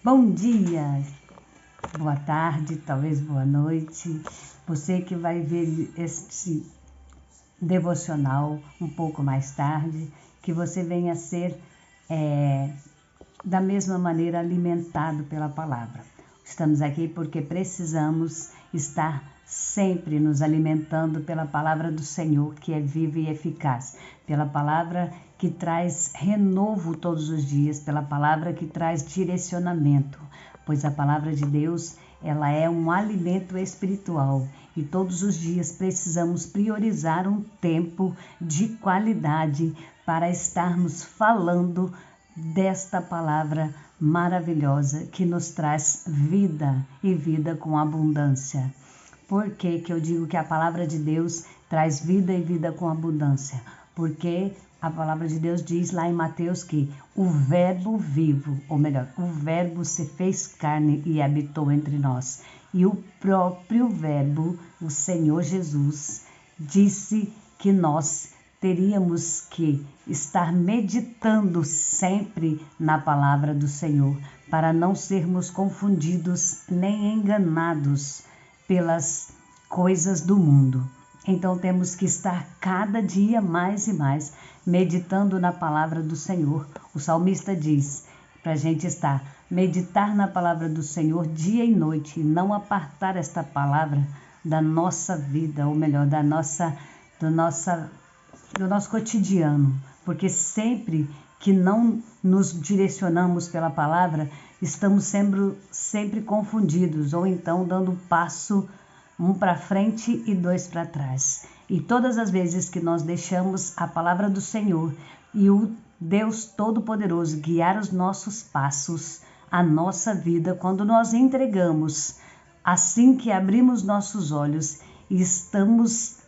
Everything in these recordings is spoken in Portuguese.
Bom dia, boa tarde, talvez boa noite. Você que vai ver este devocional um pouco mais tarde, que você venha a ser da mesma maneira alimentado pela palavra. Estamos aqui porque precisamos estar sempre nos alimentando pela palavra do Senhor, que é viva e eficaz, pela palavra que traz renovo todos os dias, pela palavra que traz direcionamento, pois a palavra de Deus, ela é um alimento espiritual e todos os dias precisamos priorizar um tempo de qualidade para estarmos falando desta palavra maravilhosa que nos traz vida e vida com abundância. Por que eu digo que a palavra de Deus traz vida e vida com abundância? Porque a palavra de Deus diz lá em Mateus que o verbo vivo, ou melhor, o verbo se fez carne e habitou entre nós. E o próprio verbo, o Senhor Jesus, disse que nós teríamos que estar meditando sempre na palavra do Senhor, para não sermos confundidos nem enganados pelas coisas do mundo. Então temos que estar cada dia mais e mais meditando na palavra do Senhor. O salmista diz para a gente meditar na palavra do Senhor dia e noite, e não apartar esta palavra da nossa vida, ou melhor, do nosso cotidiano, porque sempre que não nos direcionamos pela palavra, estamos sempre confundidos, ou então dando passo um para frente e dois para trás. E todas as vezes que nós deixamos a palavra do Senhor e o Deus Todo-Poderoso guiar os nossos passos, a nossa vida, quando nós entregamos, assim que abrimos nossos olhos e estamos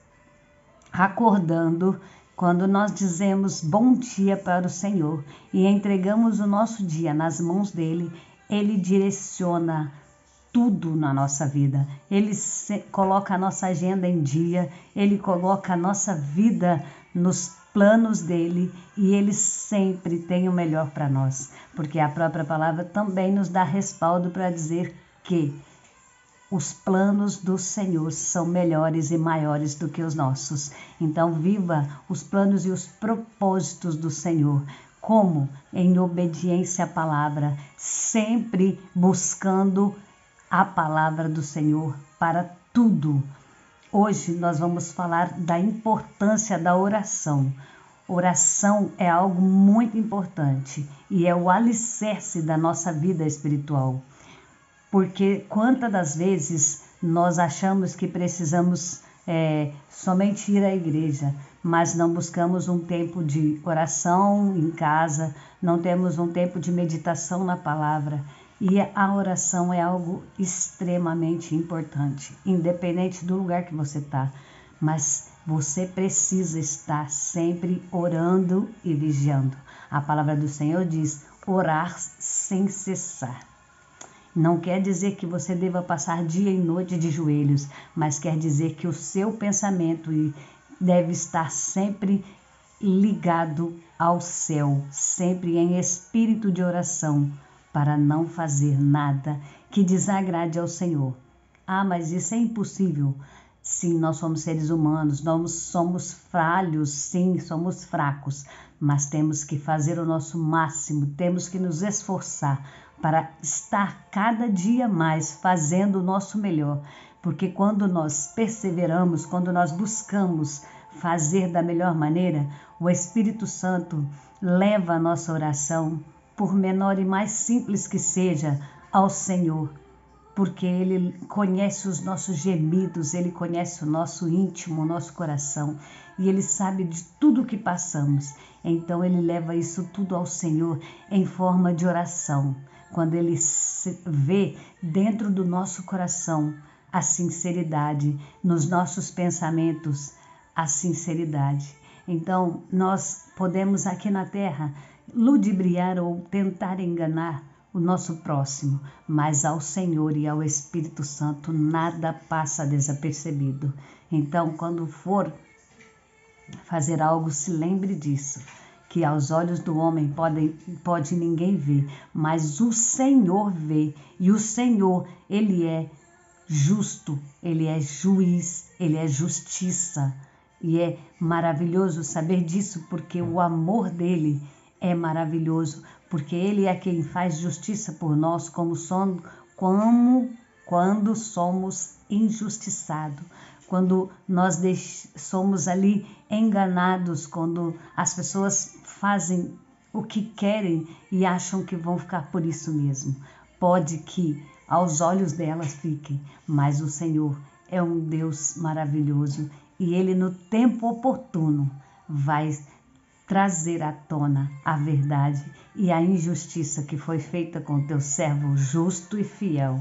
acordando, quando nós dizemos bom dia para o Senhor e entregamos o nosso dia nas mãos dele, ele direciona tudo na nossa vida. Ele coloca a nossa agenda em dia, ele coloca a nossa vida nos planos dele e ele sempre tem o melhor para nós, porque a própria palavra também nos dá respaldo para dizer que os planos do Senhor são melhores e maiores do que os nossos. Então, viva os planos e os propósitos do Senhor. Como? Em obediência à palavra, sempre buscando a palavra do Senhor para tudo. Hoje nós vamos falar da importância da oração. Oração é algo muito importante e é o alicerce da nossa vida espiritual. Porque quantas das vezes nós achamos que precisamos somente ir à igreja, mas não buscamos um tempo de oração em casa, não temos um tempo de meditação na palavra. E a oração é algo extremamente importante, independente do lugar que você está. Mas você precisa estar sempre orando e vigiando. A palavra do Senhor diz: orar sem cessar. Não quer dizer que você deva passar dia e noite de joelhos, mas quer dizer que o seu pensamento deve estar sempre ligado ao céu, sempre em espírito de oração, para não fazer nada que desagrade ao Senhor. Ah, mas isso é impossível. Sim, nós somos seres humanos, nós somos falhos, sim, somos fracos, mas temos que fazer o nosso máximo, temos que nos esforçar para estar cada dia mais fazendo o nosso melhor, porque quando nós perseveramos, quando nós buscamos fazer da melhor maneira, o Espírito Santo leva a nossa oração, por menor e mais simples que seja, ao Senhor, porque Ele conhece os nossos gemidos, Ele conhece o nosso íntimo, o nosso coração, e Ele sabe de tudo o que passamos. Então Ele leva isso tudo ao Senhor em forma de oração. Quando Ele vê dentro do nosso coração a sinceridade, nos nossos pensamentos a sinceridade. Então nós podemos aqui na terra ludibriar ou tentar enganar o nosso próximo, mas ao Senhor e ao Espírito Santo nada passa desapercebido. Então, quando for fazer algo, se lembre disso, que aos olhos do homem pode ninguém ver, mas o Senhor vê. E o Senhor, Ele é justo, Ele é juiz, Ele é justiça. E é maravilhoso saber disso, porque o amor dele é maravilhoso, porque Ele é quem faz justiça por nós, quando somos injustiçados, quando nós somos ali enganados, quando as pessoas fazem o que querem e acham que vão ficar por isso mesmo. Pode que aos olhos delas fiquem, mas o Senhor é um Deus maravilhoso e Ele no tempo oportuno vai trazer à tona a verdade e a injustiça que foi feita com teu servo justo e fiel.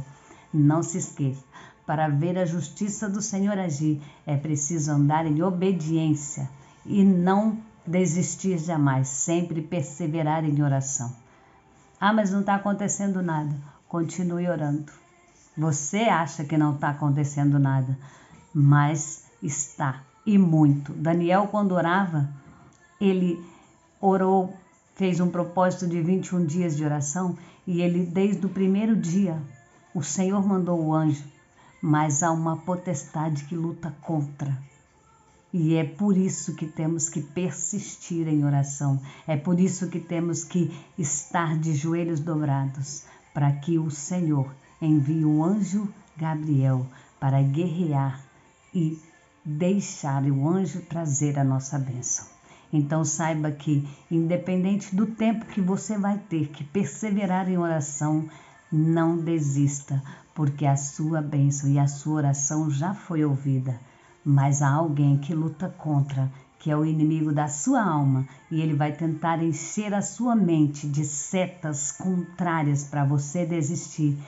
Não se esqueça, para ver a justiça do Senhor agir, é preciso andar em obediência e não desistir jamais, sempre perseverar em oração. Ah, mas não está acontecendo nada. Continue orando. Você acha que não está acontecendo nada, mas está, e muito. Daniel, quando orava, ele orou, fez um propósito de 21 dias de oração, e ele, desde o primeiro dia, o Senhor mandou o anjo, mas há uma potestade que luta contra. E é por isso que temos que persistir em oração, é por isso que temos que estar de joelhos dobrados, para que o Senhor envie o anjo Gabriel para guerrear e deixar o anjo trazer a nossa bênção. Então saiba que, independente do tempo que você vai ter que perseverar em oração, não desista, porque a sua bênção e a sua oração já foi ouvida. Mas há alguém que luta contra, que é o inimigo da sua alma, e ele vai tentar encher a sua mente de setas contrárias para você desistir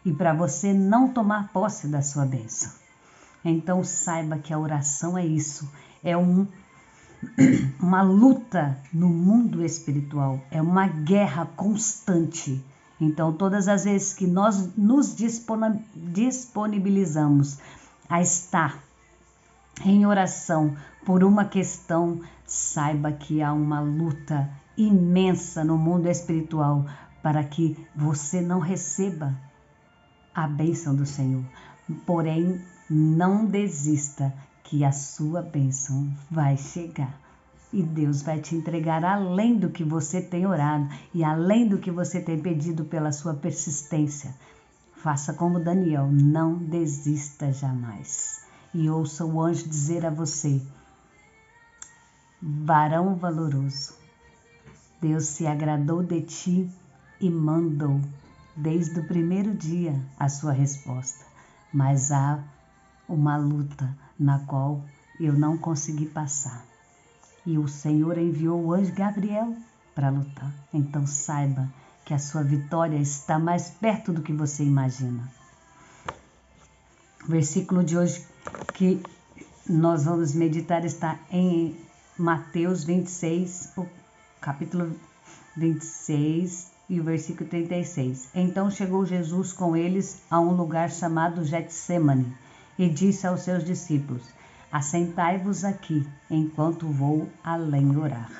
e para você não tomar posse da sua bênção. Então saiba que a oração é isso, é uma luta no mundo espiritual, é uma guerra constante. Então todas as vezes que nós nos disponibilizamos a estar em oração por uma questão, saiba que há uma luta imensa no mundo espiritual para que você não receba a bênção do Senhor. Porém, não desista, que a sua bênção vai chegar. E Deus vai te entregar além do que você tem orado e além do que você tem pedido pela sua persistência. Faça como Daniel, não desista jamais. E ouça o anjo dizer a você: varão valoroso, Deus se agradou de ti e mandou, desde o primeiro dia, a sua resposta. Mas há uma luta na qual eu não consegui passar. E o Senhor enviou o anjo Gabriel para lutar. Então saiba que a sua vitória está mais perto do que você imagina. O versículo de hoje que nós vamos meditar está em Mateus 26, o capítulo 26 e o versículo 36. Então chegou Jesus com eles a um lugar chamado Getsêmani e disse aos seus discípulos: assentai-vos aqui, enquanto vou além orar.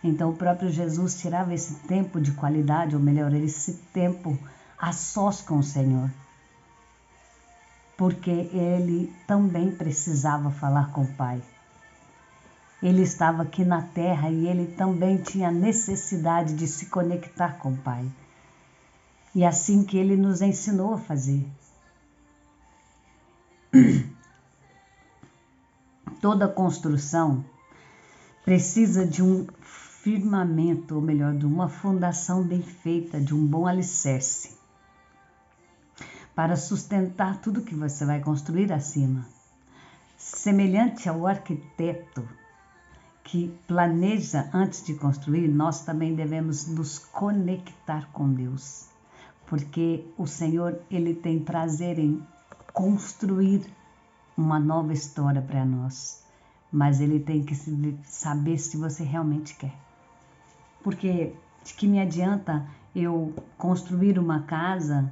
Então o próprio Jesus tirava esse tempo de qualidade, ou melhor, esse tempo a sós com o Senhor, porque ele também precisava falar com o Pai. Ele estava aqui na terra e ele também tinha necessidade de se conectar com o Pai. E assim que ele nos ensinou a fazer. Toda construção precisa de um firmamento, ou melhor, de uma fundação bem feita, de um bom alicerce, para sustentar tudo que você vai construir acima. Semelhante ao arquiteto que planeja antes de construir, nós também devemos nos conectar com Deus, porque o Senhor, ele tem prazer em construir uma nova história para nós, mas ele tem que saber se você realmente quer. Porque de que me adianta eu construir uma casa,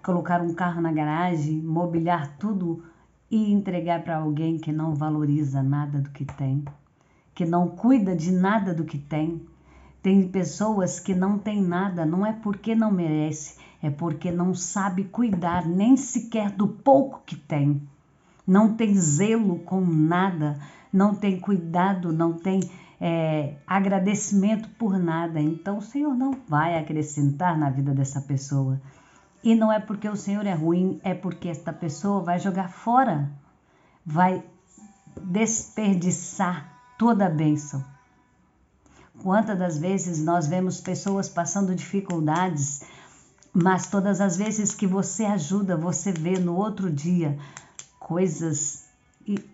colocar um carro na garagem, mobiliar tudo e entregar para alguém que não valoriza nada do que tem, que não cuida de nada do que tem. Tem pessoas que não têm nada, não é porque não merece, é porque não sabe cuidar nem sequer do pouco que tem. Não tem zelo com nada, não tem cuidado, não tem agradecimento por nada. Então o Senhor não vai acrescentar na vida dessa pessoa. E não é porque o Senhor é ruim, é porque esta pessoa vai jogar fora, vai desperdiçar toda a bênção. Quantas das vezes nós vemos pessoas passando dificuldades, mas todas as vezes que você ajuda, você vê no outro dia coisas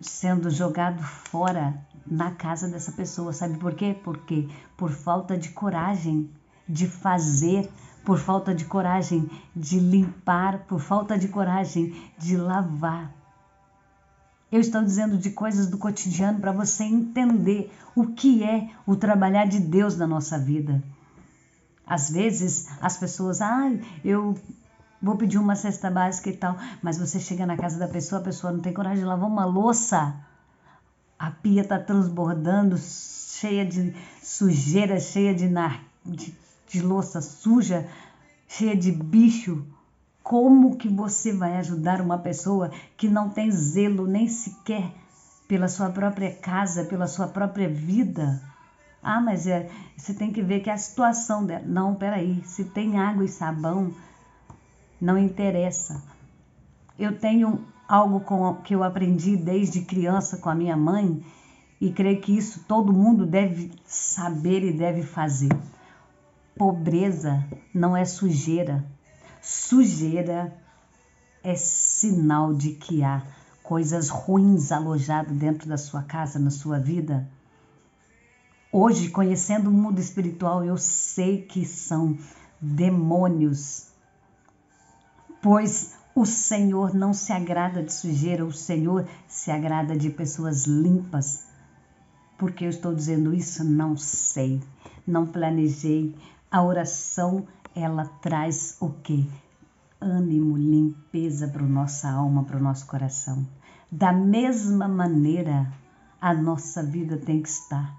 sendo jogado fora na casa dessa pessoa. Sabe por quê? Porque por falta de coragem de fazer, por falta de coragem de limpar, por falta de coragem de lavar. Eu estou dizendo de coisas do cotidiano para você entender o que é o trabalhar de Deus na nossa vida. Às vezes as pessoas, eu vou pedir uma cesta básica e tal, mas você chega na casa da pessoa, a pessoa não tem coragem de lavar uma louça. A pia está transbordando, cheia de sujeira, cheia de louça suja, cheia de bicho. Como que você vai ajudar uma pessoa que não tem zelo nem sequer pela sua própria casa, pela sua própria vida? Mas você tem que ver que a situação dela... Não, peraí, se tem água e sabão, não interessa. Eu tenho algo que eu aprendi desde criança com a minha mãe e creio que isso todo mundo deve saber e deve fazer. Pobreza não é sujeira. Sujeira é sinal de que há coisas ruins alojadas dentro da sua casa, na sua vida. Hoje, conhecendo o mundo espiritual, eu sei que são demônios, pois o Senhor não se agrada de sujeira, o Senhor se agrada de pessoas limpas. Por que eu estou dizendo isso? Não sei, não planejei. A oração, ela traz o quê? Ânimo, limpeza para a nossa alma, para o nosso coração. Da mesma maneira, a nossa vida tem que estar.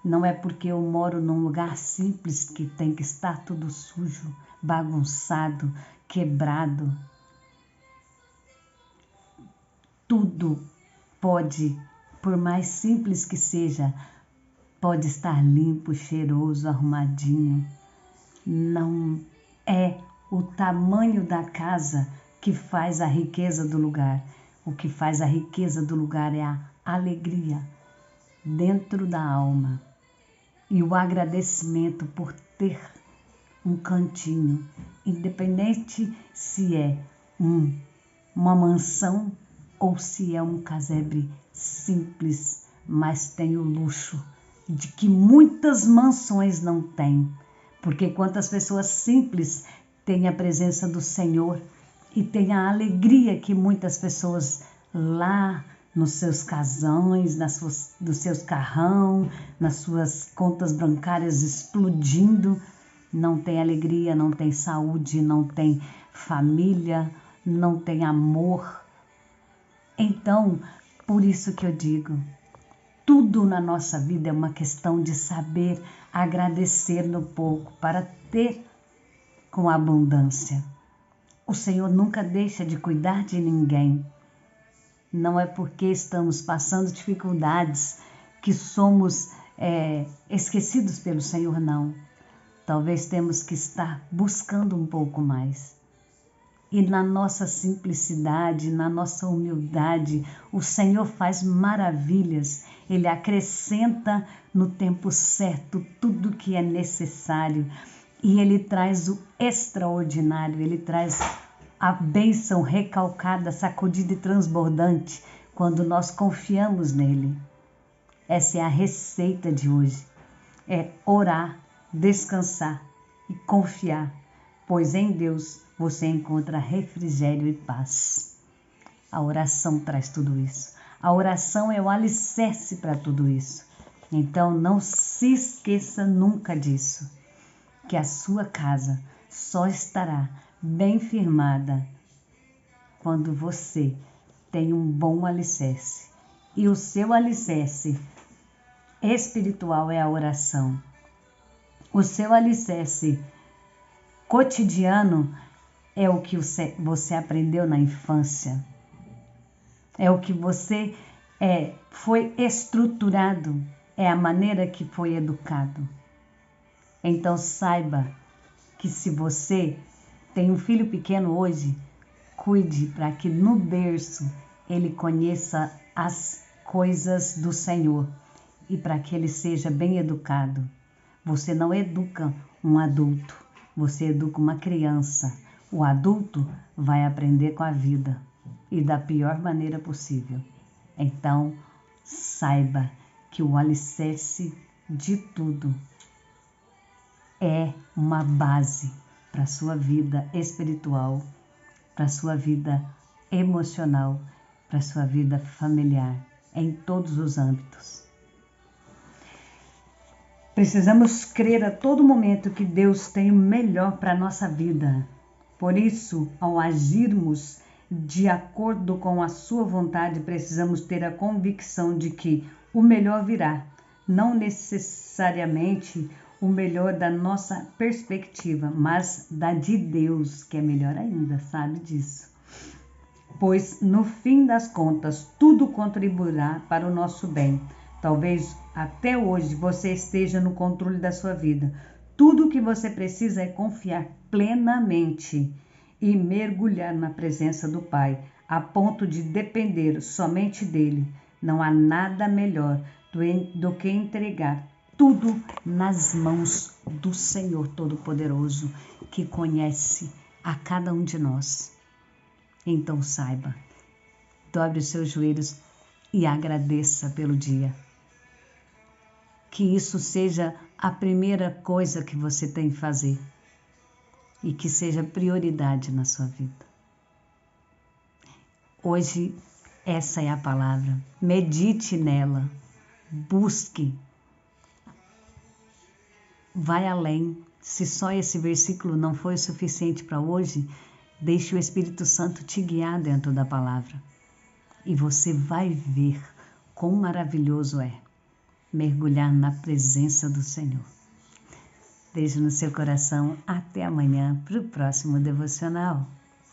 Não é porque eu moro num lugar simples que tem que estar tudo sujo, bagunçado, quebrado. Tudo pode, por mais simples que seja, pode estar limpo, cheiroso, arrumadinho. Não é o tamanho da casa que faz a riqueza do lugar. O que faz a riqueza do lugar é a alegria dentro da alma e o agradecimento por ter um cantinho, independente se é uma mansão ou se é um casebre simples, mas tem o luxo de que muitas mansões não têm. Porque quantas pessoas simples têm a presença do Senhor e têm a alegria que muitas pessoas lá nos seus casões, nos seus carrão, nas suas contas bancárias explodindo, não tem alegria, não tem saúde, não tem família, não tem amor. Então, por isso que eu digo, tudo na nossa vida é uma questão de saber agradecer no pouco para ter com abundância. O Senhor nunca deixa de cuidar de ninguém. Não é porque estamos passando dificuldades que somos esquecidos pelo Senhor, não. Talvez temos que estar buscando um pouco mais. E na nossa simplicidade, na nossa humildade, o Senhor faz maravilhas. Ele acrescenta no tempo certo tudo que é necessário. E Ele traz o extraordinário, Ele traz a bênção recalcada, sacudida e transbordante quando nós confiamos nele. Essa é a receita de hoje. É orar, descansar e confiar, pois em Deus você encontra refrigério e paz. A oração traz tudo isso. A oração é o alicerce para tudo isso. Então não se esqueça nunca disso, que a sua casa só estará bem firmada quando você tem um bom alicerce. E o seu alicerce espiritual é a oração. O seu alicerce cotidiano é o que você aprendeu na infância. É o que você foi estruturado. É a maneira que foi educado. Então saiba que se você tem um filho pequeno hoje, cuide para que no berço ele conheça as coisas do Senhor e para que ele seja bem educado. Você não educa um adulto, você educa uma criança. O adulto vai aprender com a vida e da pior maneira possível. Então, saiba que o alicerce de tudo é uma base para a sua vida espiritual, para a sua vida emocional, para a sua vida familiar, em todos os âmbitos. Precisamos crer a todo momento que Deus tem o melhor para a nossa vida. Por isso, ao agirmos de acordo com a sua vontade, precisamos ter a convicção de que o melhor virá, não necessariamente o melhor da nossa perspectiva, mas da de Deus, que é melhor ainda, sabe disso. Pois, no fim das contas, tudo contribuirá para o nosso bem. Talvez até hoje você esteja no controle da sua vida. Tudo o que você precisa é confiar plenamente e mergulhar na presença do Pai, a ponto de depender somente dele. Não há nada melhor do que entregar tudo nas mãos do Senhor Todo-Poderoso, que conhece a cada um de nós. Então saiba, dobre os seus joelhos e agradeça pelo dia. Que isso seja a primeira coisa que você tem que fazer e que seja prioridade na sua vida. Hoje, essa é a palavra. Medite nela, busque. Vai além. Se só esse versículo não foi o suficiente para hoje, deixe o Espírito Santo te guiar dentro da palavra. E você vai ver quão maravilhoso é mergulhar na presença do Senhor. Beijo no seu coração. Até amanhã para o próximo devocional.